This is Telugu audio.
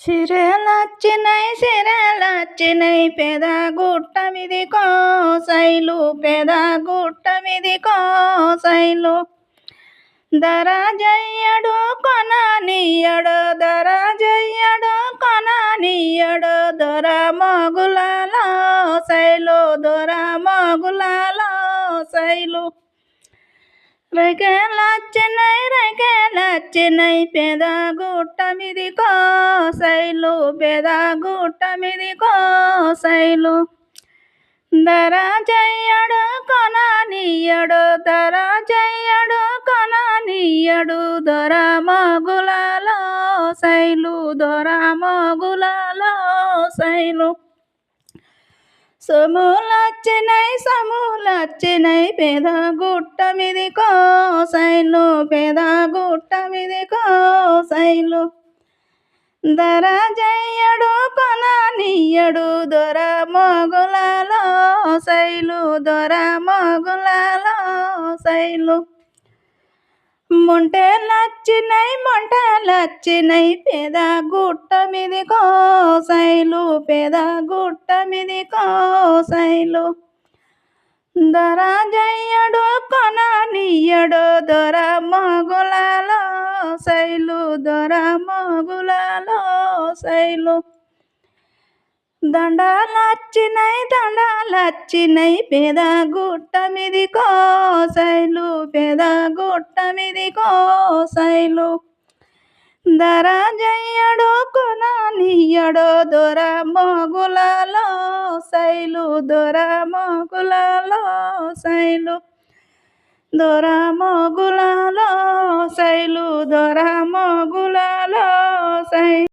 సిరేలచ్చినై పెద గుట్ట మీది కోసైలు పెద గుట్ట మీది కోసైలు దరాజయ్యడు కొననీయడు దరాజయ్యడు కొననీయడు దొర మొగులలో సైలు దొర మొగులలో సైలు రైకేలచ్చినై పెద గుట్ట మీది కోసైలు పెద గుట్ట మీది కోసైలు దరాజయ్యడు కొననీయడు దరాజయ్యడు కొననీయడు దొర మొగులలో సైలు దొర మొగులలో సైలు సొమ్ములచ్చినై పెద గుట్ట మీది కోసైలు పెద గుట్ట మీది కోసైలు దరాజయ్యడు కొననీయడు దొర మొగులలో సైలు దొర మొగులలో సైలు మొంటెలచ్చినై పెద గుట్ట మీది కోసైలు పెద గుట్ట మీది కోసైలు దరాజయ్యడు కొననీయడు దొర మొగులలో సైలు దొర మొగులలో సైలు దండాలచ్చినై పెద గుట్ట మీది కోసైలు పెద గుట్ట మీది కోసైలు దరాజయ్యడు కొననీయడు దొర మొగులలో సైలు దొర మొగులలో సైలు దొర మొగులలో సైలు దొర మొగులలో సైలు